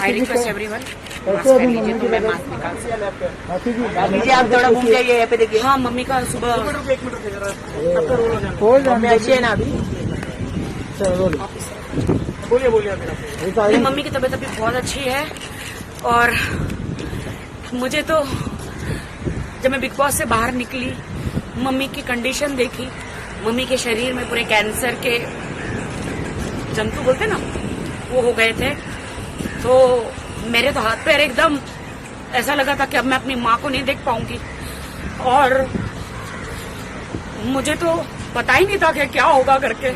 I request everyone mask पहन लीजिए तो मैं मास्क निकाल सकता लीजिए, आप थोड़ा घूम जाइए, यहाँ पे देखिए। हाँ, मम्मी का सुबह मम्मी अच्छी है ना अभी? मेरी मम्मी की तबीयत अभी बहुत अच्छी है। और मुझे तो जब मैं बिग बॉस से बाहर निकली, मम्मी की कंडीशन देखी, मम्मी के शरीर में पूरे कैंसर के जंतु बोलते ना, वो हो गए थे। तो मेरे तो हाथ पैर एकदम ऐसा लगा था कि अब मैं अपनी माँ को नहीं देख पाऊंगी। और मुझे तो पता ही नहीं था कि क्या होगा करके।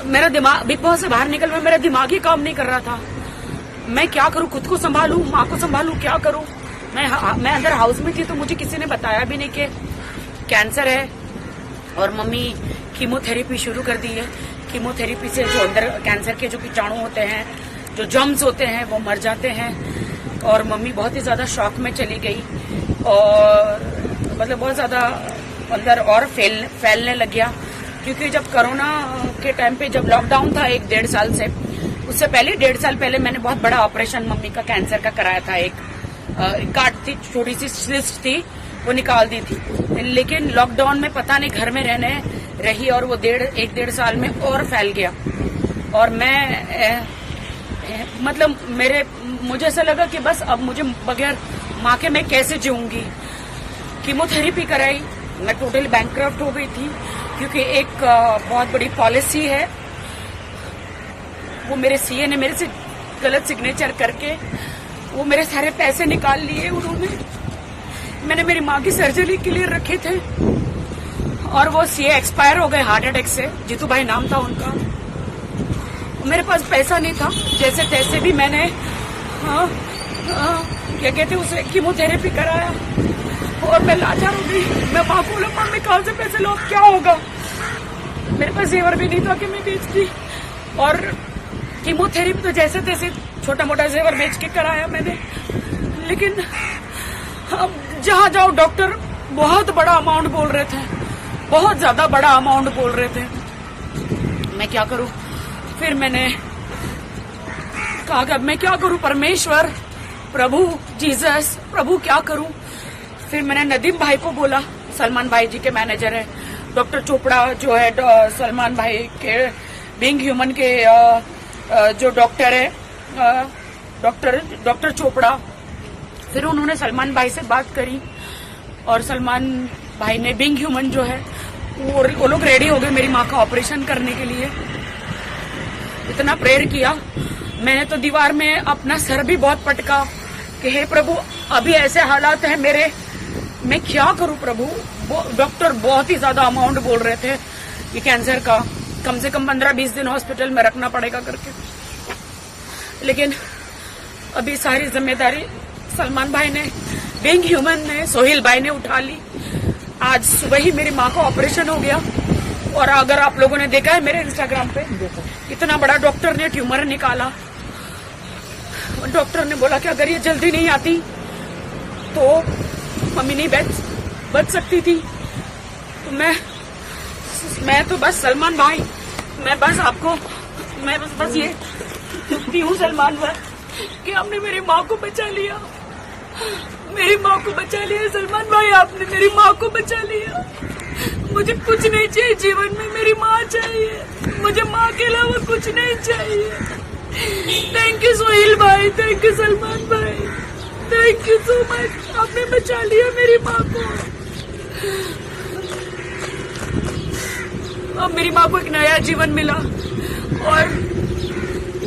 मेरा दिमाग बिग बॉस से बाहर निकल में मेरा दिमाग ही काम नहीं कर रहा था। मैं क्या करूं, खुद को संभालूं, माँ को संभालूं, क्या करूं। मैं अंदर हाउस में थी तो मुझे किसी ने बताया भी नहीं कि कैंसर है। और मम्मी कीमोथेरेपी शुरू कर दी है। कीमोथेरेपी से जो अंदर कैंसर के जो कीटाणु होते हैं, जो जर्म्स होते हैं, वो मर जाते हैं। और मम्मी बहुत ही ज्यादा शॉक में चली गई और मतलब बहुत ज्यादा अंदर और फैलने लग गया। क्योंकि जब कोरोना के टाइम पे जब लॉकडाउन था 1-1.5 साल से, उससे पहले 1.5 साल पहले मैंने बहुत बड़ा ऑपरेशन मम्मी का कैंसर का कराया था। एक गांठ थी, छोटी सी सिस्ट थी, वो निकाल दी थी। लेकिन लॉकडाउन में पता नहीं घर में रहने रही और वो 1-1.5 साल में और फैल गया। और मैं मतलब मुझे ऐसा लगा कि बस अब मुझे बगैर माँ के मैं कैसे जीऊंगी। कीमोथेरेपी कराई, मैं टोटली बैंकक्रप्ट हो गई थी। क्योंकि एक बहुत बड़ी पॉलिसी है, वो मेरे सीए ने मेरे से गलत सिग्नेचर करके वो मेरे सारे पैसे निकाल लिए उन्होंने। मैंने मेरी माँ की सर्जरी के लिए रखे थे और वो सीए एक्सपायर हो गए हार्ट अटैक से। जीतू भाई नाम था उनका। मेरे पास पैसा नहीं था, जैसे तैसे भी मैंने क्या कहते उसे कीमोथेरेपी कराया। और मैं लाचार हो गई। मैं माँ को बोला, मैं कहाँ से पैसे लो, क्या होगा। मेरे पास जेवर भी नहीं था कि मैं बेचती। और कीमोथेरेपी तो जैसे तैसे छोटा मोटा जेवर बेच के कराया मैंने। लेकिन अब जहाँ जाओ डॉक्टर बहुत बड़ा अमाउंट बोल रहे थे, बहुत ज्यादा बड़ा अमाउंट बोल रहे थे। मैं क्या करूं। फिर मैंने कहा कि अब मैं क्या करूं, परमेश्वर, प्रभु जीसस, प्रभु क्या करूं। फिर मैंने नदीम भाई को बोला, सलमान भाई जी के मैनेजर है, डॉक्टर चोपड़ा जो है सलमान भाई के बीइंग ह्यूमन के जो डॉक्टर है, डॉक्टर चोपड़ा। फिर उन्होंने सलमान भाई से बात करी और सलमान भाई ने बीइंग ह्यूमन जो है वो लोग रेडी हो गए मेरी माँ का ऑपरेशन करने के लिए। इतना प्रेयर किया मैंने तो दीवार में अपना सर भी बहुत पटका कि हे प्रभु, अभी ऐसे हालात हैं मेरे, मैं क्या करूं प्रभु। डॉक्टर बहुत ही ज्यादा अमाउंट बोल रहे थे कि कैंसर का कम से कम 15-20 दिन हॉस्पिटल में रखना पड़ेगा करके। लेकिन अभी सारी जिम्मेदारी सलमान भाई ने, बीइंग ह्यूमन ने, सोहेल भाई ने उठा ली। आज सुबह ही मेरी माँ का ऑपरेशन हो गया। और अगर आप लोगों ने देखा है मेरे इंस्टाग्राम पे, इतना बड़ा डॉक्टर ने ट्यूमर निकाला। डॉक्टर ने बोला कि अगर ये जल्दी नहीं आती तो मम्मी नहीं बच सकती थी। तो मैं तो बस सलमान भाई, मैं बस ये दुखती हूँ सलमान भाई कि आपने मेरी माँ को बचा लिया। मेरी माँ को बचा लिया सलमान भाई, आपने मेरी माँ को बचा लिया। मुझे कुछ नहीं चाहिए जीवन में, मेरी माँ चाहिए मुझे, माँ के अलावा कुछ नहीं चाहिए। थैंक यू सोहेल भाई, थैंक यू सलमान भाई, थैंक यू सो मच, आपने बचा लिया मेरी माँ को। अब मेरी माँ को एक नया जीवन मिला और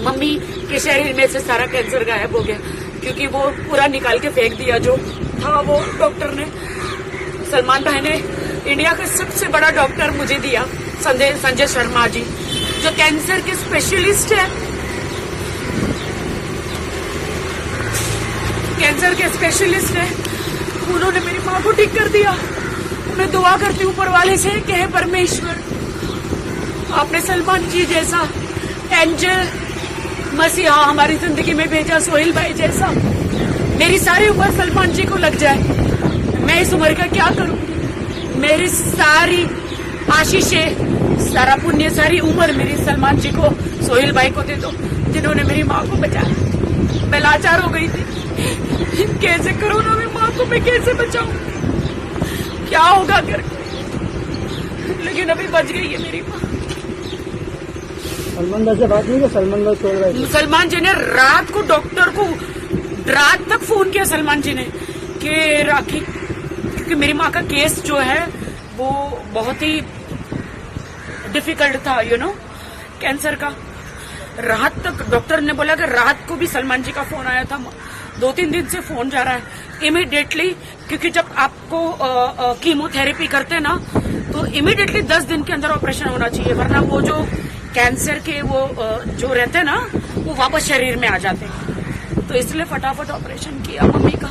मम्मी के शरीर में से सारा कैंसर गायब हो गया। क्योंकि वो पूरा निकाल के फेंक दिया जो था, वो डॉक्टर ने, सलमान भाई ने इंडिया का सबसे बड़ा डॉक्टर मुझे दिया, संजय शर्मा जी, जो कैंसर के स्पेशलिस्ट है। कैंसर के स्पेशलिस्ट है, उन्होंने मेरी माँ को ठीक कर दिया। मैं दुआ करती हूँ ऊपर वाले से कि हे परमेश्वर, आपने सलमान जी जैसा एंजल मसीहा हमारी जिंदगी में भेजा, सोहेल भाई जैसा। मेरी सारी उम्र सलमान जी को लग जाए, मैं इस उम्र का क्या करूं। मेरी सारी आशीषें, सारा पुण्य, सारी उम्र मेरी सलमान जी को, सोहेल भाई को दे दो, जिन्होंने मेरी माँ को बचाया। मैं लाचार हो गई थी। कैसे कोरोना में माँ को मैं कैसे बचाऊं, क्या होगा करके, लेकिन अभी बच गई है मेरी माँ। सलमान भाई से बात नहीं की? सलमान भाई छोड़ रहे थे। सलमान जी ने रात को डॉक्टर को रात तक फोन किया सलमान जी ने कि राखी, क्योंकि मेरी माँ का केस जो है वो बहुत ही डिफिकल्ट था, यू नो, कैंसर का। रात तक डॉक्टर ने बोला कि रात को भी सलमान जी का फोन आया था। 2-3 दिन से फोन जा रहा है इमीडिएटली, क्योंकि जब आपको कीमोथेरेपी करते हैं ना तो इमीडिएटली 10 दिन के अंदर ऑपरेशन होना चाहिए, वरना वो जो कैंसर के वो जो रहते हैं ना वो वापस शरीर में आ जाते हैं। तो इसलिए फटाफट ऑपरेशन किया मम्मी का।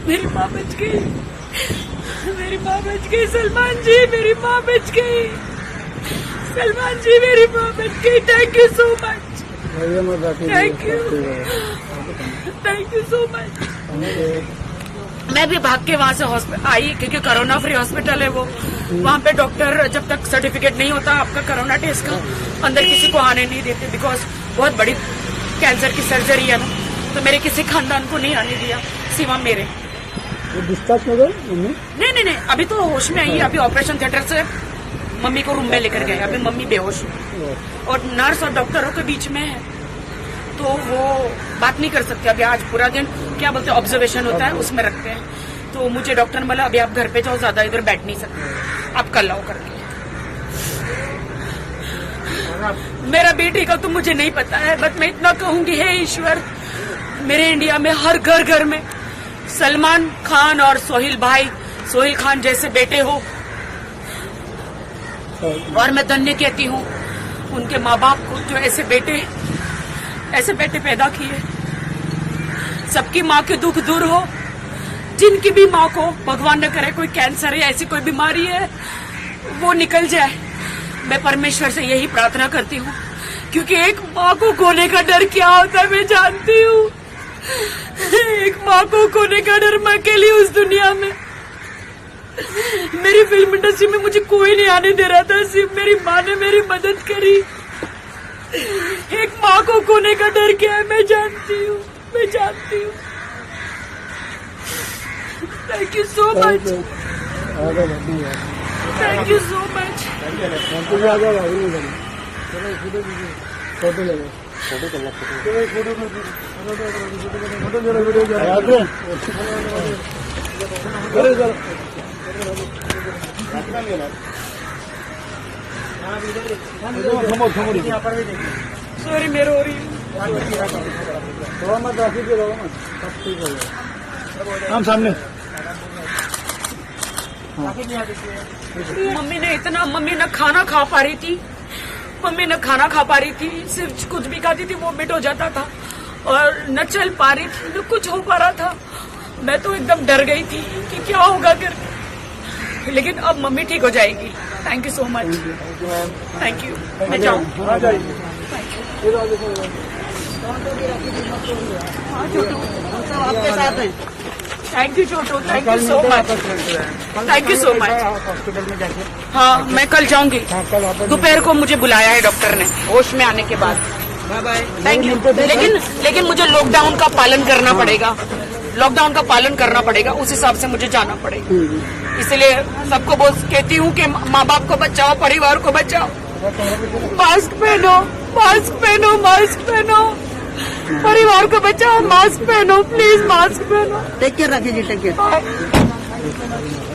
मेरी माँ बच गई, मेरी माँ बच गई। सलमान जी मेरी माँ बच गई, सलमान जी मेरी माँ बच गई। Thank you so much, thank you so much. मैं भी भाग के वहां से हॉस्पिटल आई, क्योंकि कोरोना फ्री हॉस्पिटल है वो। वहां पे डॉक्टर जब तक सर्टिफिकेट नहीं होता आपका कोरोना टेस्ट का, अंदर किसी को आने नहीं देते, बिकॉज बहुत बड़ी कैंसर की सर्जरी है ना, तो मेरे किसी खानदान को नहीं आने दिया सिवा मेरे। डिस्चार्ज हो गए मम्मी? नहीं, अभी तो होश में आई है। अभी ऑपरेशन थिएटर से मम्मी को रूम में लेकर गए, अभी मम्मी बेहोश है और नर्स और डॉक्टरों के बीच में है, तो वो बात नहीं कर सकते। अभी आज पूरा दिन क्या बोलते हैं ऑब्जर्वेशन होता है, उसमें रखते हैं। तो मुझे डॉक्टर ने बोला अभी आप घर पे जाओ, ज्यादा इधर बैठ नहीं सकते, आप कल आओ करके। मेरा बेटी का तो मुझे नहीं पता है, बट मैं इतना कहूंगी, हे ईश्वर, मेरे इंडिया में हर घर घर में सलमान खान और सोहेल खान जैसे बेटे हो, और मैं धन्य कहती हूँ उनके माँ बाप को जो ऐसे बेटे पैदा किए। सबकी माँ के दुख दूर हो, जिनकी भी माँ को भगवान न करे कोई कैंसर या ऐसी कोई बीमारी है वो निकल जाए। मैं परमेश्वर से यही प्रार्थना करती हूँ, क्योंकि एक माँ को खोने का डर क्या होता है मैं जानती हूँ। एक माँ को खोने का डर, मैं अकेली उस दुनिया में। मेरी फिल्म इंडस्ट्री में मुझे कोई नहीं आने दे रहा था, सिर्फ मेरी माँ ने मेरी मदद करी। एक माँ को खोने का डर क्या है मैं जानती हूँ, मैं जानती हूँ। Thank you so much, thank you so much. Sorry मैं रो रही हूँ। हम सामने मम्मी न खाना खा पा रही थी, सिर्फ कुछ भी खाती थी वोमिट हो जाता था, और न चल पा रही थी, न कुछ हो पा रहा था। मैं तो एकदम डर गई थी कि क्या होगा करके, लेकिन अब मम्मी ठीक हो जाएगी। Thank you so much, thank you. मैं जाऊँ? आपके साथ है। Thank you Chhotu, thank you so much, thank you so much. Hospital में जाके हाँ मैं कल जाऊंगी, दोपहर को मुझे बुलाया है डॉक्टर ने, होश में आने के बाद। Bye bye. Thank you. लेकिन मुझे लॉकडाउन का पालन करना पड़ेगा, उस हिसाब से मुझे जाना पड़ेगा। इसलिए सबको कहती हूँ कि माँ बाप को बचाओ, परिवार को बचाओ। मास्क पहनो, परिवार को बचाओ, मास्क पहनो प्लीज, मास्क पहनो। टेक केयर रखिए जी, टेक केयर।